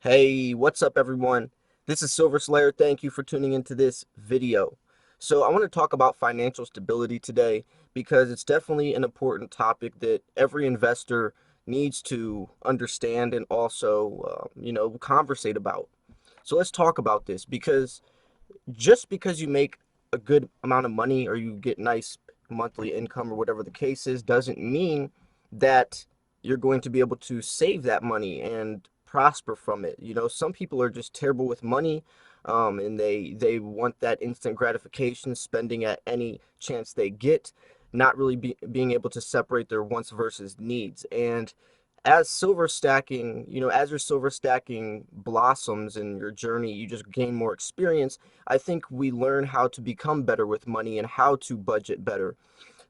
Hey, what's up everyone? This is Silver Slayer. Thank you for tuning into this video. So I want to talk about financial stability today because it's definitely an important topic that every investor needs to understand and also, conversate about. So let's talk about this because just because you make a good amount of money or you get nice monthly income or whatever the case is doesn't mean that you're going to be able to save that money and prosper from it. You know, some people are just terrible with money, and they want that instant gratification, spending at any chance they get, not really being able to separate their wants versus needs. And as silver stacking, as your silver stacking blossoms in your journey, you just gain more experience. I think we learn how to become better with money and how to budget better.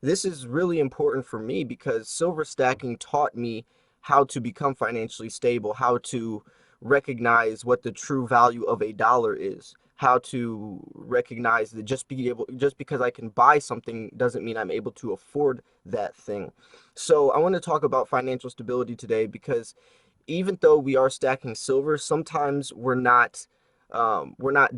This is really important for me because silver stacking taught me how to become financially stable, how to recognize what the true value of a dollar is, how to recognize that just because I can buy something doesn't mean I'm able to afford that thing. So I want to talk about financial stability today because even though we are stacking silver, sometimes we're not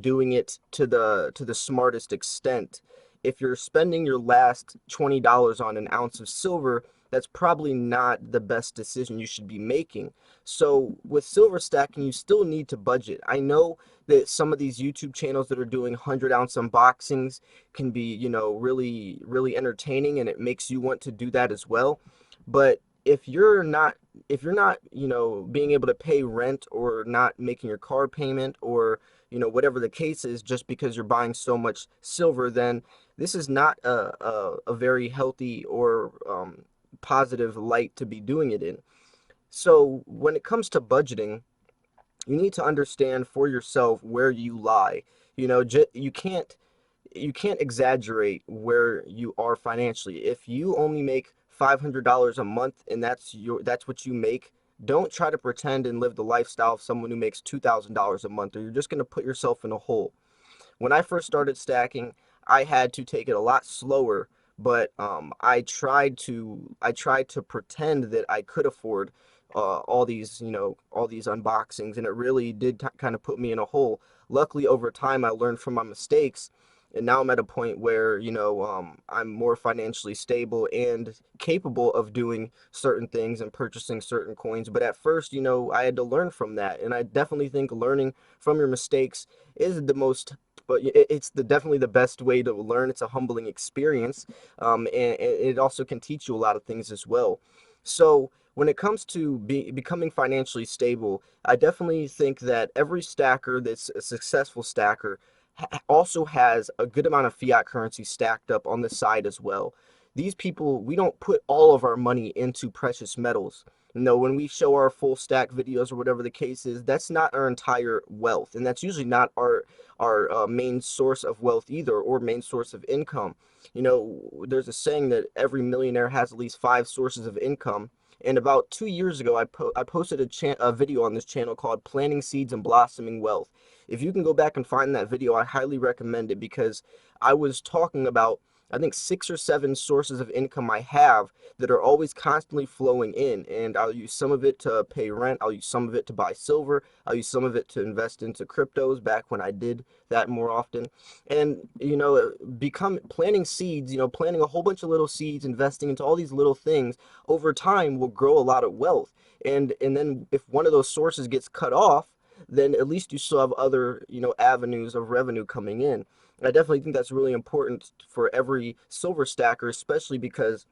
doing it to the smartest extent. If you're spending your last $20 on an ounce of silver, that's probably not the best decision you should be making. So with silver stacking, you still need to budget. I know that some of these YouTube channels that are doing 100-ounce unboxings can be, really, really entertaining, and it makes you want to do that as well. But if you're not being able to pay rent or not making your car payment or whatever the case is just because you're buying so much silver, then this is not a very healthy or positive light to be doing it in. So when it comes to budgeting, you need to understand for yourself where you lie. You can't exaggerate where you are financially. If you only make $500 a month and that's what you make, don't try to pretend and live the lifestyle of someone who makes $2,000 a month, or you're just going to put yourself in a hole. When I first started stacking, I had to take it a lot slower, but I tried to pretend that I could afford all these unboxings, and it really did kind of put me in a hole. Luckily, over time, I learned from my mistakes, and now I'm at a point where I'm more financially stable and capable of doing certain things and purchasing certain coins. But at first, I had to learn from that, and I definitely think learning from your mistakes is the most but it's definitely the best way to learn. It's a humbling experience, and it also can teach you a lot of things as well. So when it comes to becoming financially stable, I definitely think that every stacker that's a successful stacker also has a good amount of fiat currency stacked up on the side as well. These people, we don't put all of our money into precious metals. No, when we show our full stack videos or whatever the case is, that's not our entire wealth, and that's usually not our main source of wealth either, or main source of income. There's a saying that every millionaire has at least five sources of income. And about 2 years ago, I posted a video on this channel called "Planting Seeds and Blossoming Wealth." If you can go back and find that video, I highly recommend it because I was talking about, I think, 6 or 7 sources of income I have that are always constantly flowing in, and I'll use some of it to pay rent, I'll use some of it to buy silver, I'll use some of it to invest into cryptos back when I did that more often. And become planting seeds, planting a whole bunch of little seeds, investing into all these little things over time will grow a lot of wealth. And then if one of those sources gets cut off, then at least you still have other, avenues of revenue coming in. I definitely think that's really important for every silver stacker, especially because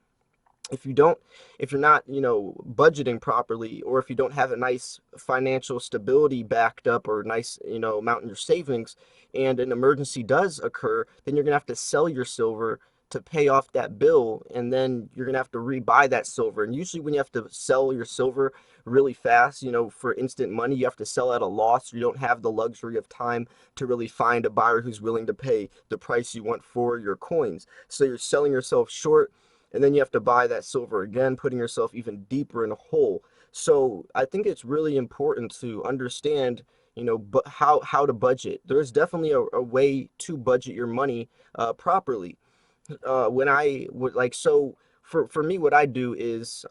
if you don't if you're not budgeting properly, or if you don't have a nice financial stability backed up, or nice amount in your savings, and an emergency does occur, then you're gonna have to sell your silver to pay off that bill, and then you're gonna have to rebuy that silver. And usually when you have to sell your silver really fast, for instant money, you have to sell at a loss. You don't have the luxury of time to really find a buyer who's willing to pay the price you want for your coins, so you're selling yourself short, and then you have to buy that silver again, putting yourself even deeper in a hole. So I think it's really important to understand, but how to budget. There's definitely a way to budget your money properly. When I would like so for me, what I do is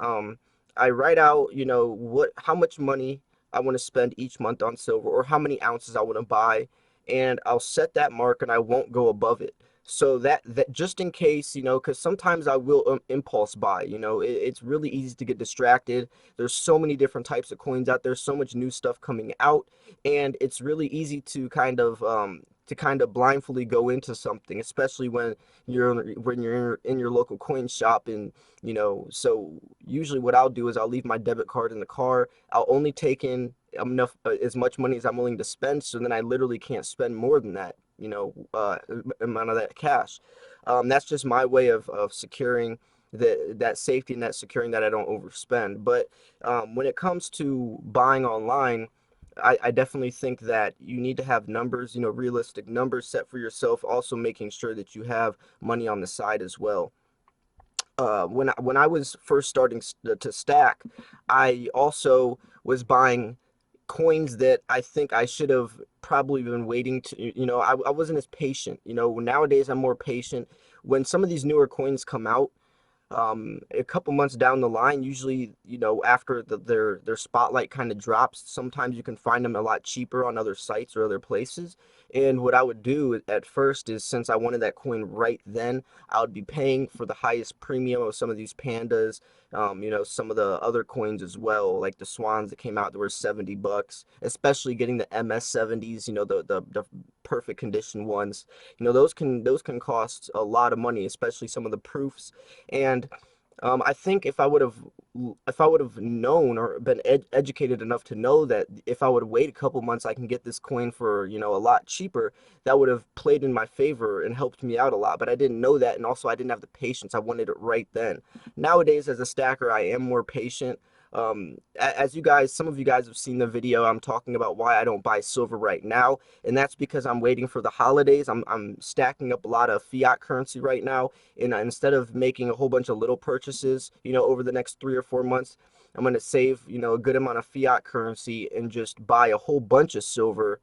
I write out, what how much money I want to spend each month on silver, or how many ounces I want to buy, and I'll set that mark and I won't go above it. So that just in case, because sometimes I will impulse buy. It's really easy to get distracted. There's so many different types of coins out there, so much new stuff coming out, and it's really easy to kind of blindly go into something, especially when you're in your local coin shop. And so usually what I'll do is I'll leave my debit card in the car. I'll only take in enough as much money as I'm willing to spend, so then I literally can't spend more than that, amount of that cash. That's just my way of securing that safety and that securing that I don't overspend. But when it comes to buying online, I definitely think that you need to have numbers, realistic numbers set for yourself, also making sure that you have money on the side as well. When I was first starting to stack, I also was buying coins that I think I should have probably been waiting to, I wasn't as patient. Nowadays I'm more patient. When some of these newer coins come out, a couple months down the line, usually, after their spotlight kind of drops, sometimes you can find them a lot cheaper on other sites or other places. And what I would do at first is, since I wanted that coin right then, I would be paying for the highest premium of some of these pandas, some of the other coins as well, like the swans that came out that were $70, especially getting the MS70s, the perfect condition ones. Those can cost a lot of money, especially some of the proofs. And I think if I would have known or been educated enough to know that if I would wait a couple months, I can get this coin for, a lot cheaper, that would have played in my favor and helped me out a lot. But I didn't know that, and also I didn't have the patience. I wanted it right then. Nowadays, as a stacker, I am more patient. As some of you guys have seen the video, I'm talking about why I don't buy silver right now, and that's because I'm waiting for the holidays. I'm stacking up a lot of fiat currency right now, and instead of making a whole bunch of little purchases, over the next 3 or 4 months, I'm going to save, a good amount of fiat currency and just buy a whole bunch of silver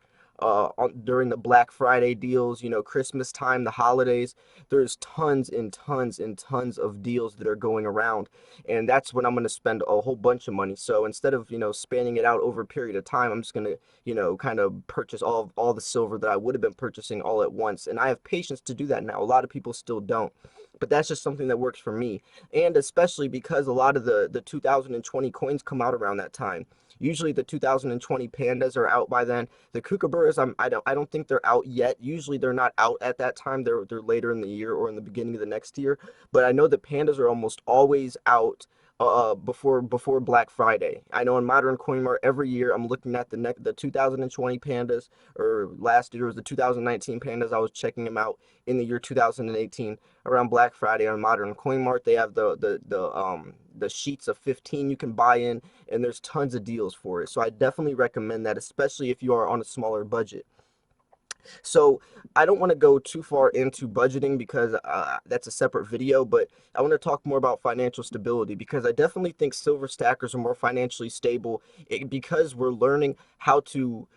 during the Black Friday deals, Christmas time, the holidays. There's tons and tons and tons of deals that are going around, and that's when I'm going to spend a whole bunch of money. So instead of, spanning it out over a period of time, I'm just going to, kind of purchase all the silver that I would have been purchasing all at once. And I have patience to do that now. A lot of people still don't. But that's just something that works for me. And especially because a lot of the 2020 coins come out around that time. Usually the 2020 pandas are out by then. The kookaburras, I don't think they're out yet. Usually they're not out at that time. They're later in the year or in the beginning of the next year. But I know the pandas are almost always out before Black Friday. I know in Modern Coin Mart every year I'm looking at the 2020 pandas, or last year was the 2019 pandas. I was checking them out in the year 2018 around Black Friday on Modern Coin Mart. They have the sheets of 15 you can buy in, and there's tons of deals for it. So I definitely recommend that, especially if you are on a smaller budget. So I don't want to go too far into budgeting because that's a separate video, but I want to talk more about financial stability, because I definitely think silver stackers are more financially stable because we're learning how to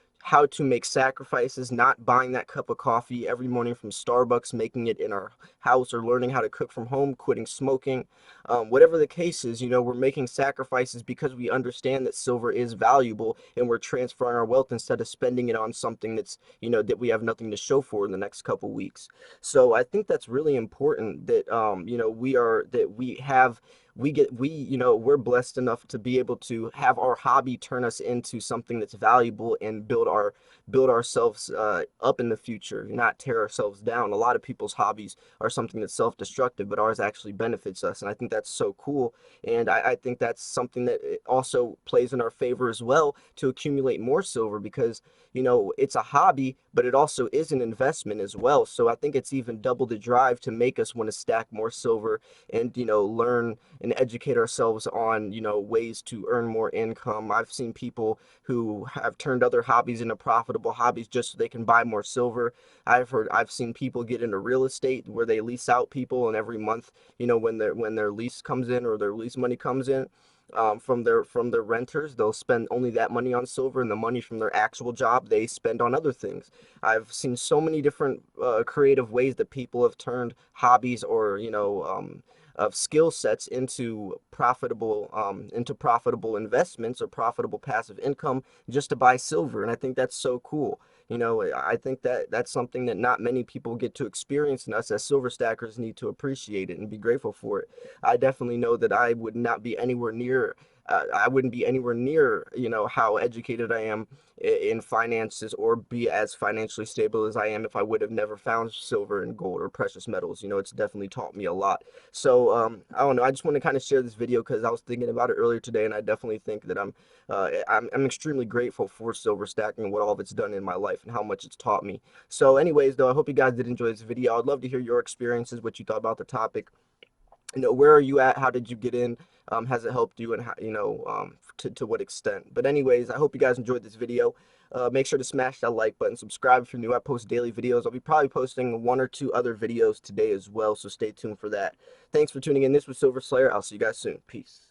make sacrifices, not buying that cup of coffee every morning from Starbucks, making it in our house, or learning how to cook from home, quitting smoking. Whatever the case is, we're making sacrifices because we understand that silver is valuable, and we're transferring our wealth instead of spending it on something that we have nothing to show for in the next couple weeks. So I think that's really important that we're blessed enough to be able to have our hobby turn us into something that's valuable and build ourselves up in the future, not tear ourselves down. A lot of people's hobbies are something that's self-destructive, but ours actually benefits us, and I think that's so cool. And I think that's something that also plays in our favor as well, to accumulate more silver, because it's a hobby, but it also is an investment as well. So I think it's even double the drive to make us want to stack more silver and learn and educate ourselves on ways to earn more income. I've seen people who have turned other hobbies into profitable hobbies just so they can buy more silver. I've seen people get into real estate where they lease out people, and every month, when their lease comes in, or their lease money comes in, from their renters, they'll spend only that money on silver, and the money from their actual job they spend on other things. I've seen so many different creative ways that people have turned hobbies, or of skill sets into profitable investments or profitable passive income just to buy silver. And I think that's so cool. You know, I think that that's something that not many people get to experience, and us as silver stackers need to appreciate it and be grateful for it. I definitely know that I would not be anywhere near I wouldn't be anywhere near, you know, how educated I am in finances, or be as financially stable as I am, if I would have never found silver and gold or precious metals. You know, it's definitely taught me a lot. So I don't know. I just want to kind of share this video because I was thinking about it earlier today, and I definitely think that I'm extremely grateful for silver stacking and what all of it's done in my life and how much it's taught me. So, anyways, though, I hope you guys did enjoy this video. I'd love to hear your experiences, what you thought about the topic. You know, where are you at? How did you get in? Has it helped you? And how, you know, to what extent? But anyways, I hope you guys enjoyed this video. Make sure to smash that like button, subscribe if you're new. I post daily videos. I'll be probably posting 1 or 2 other videos today as well, so stay tuned for that. Thanks for tuning in. This was Silver Slayer. I'll see you guys soon. Peace.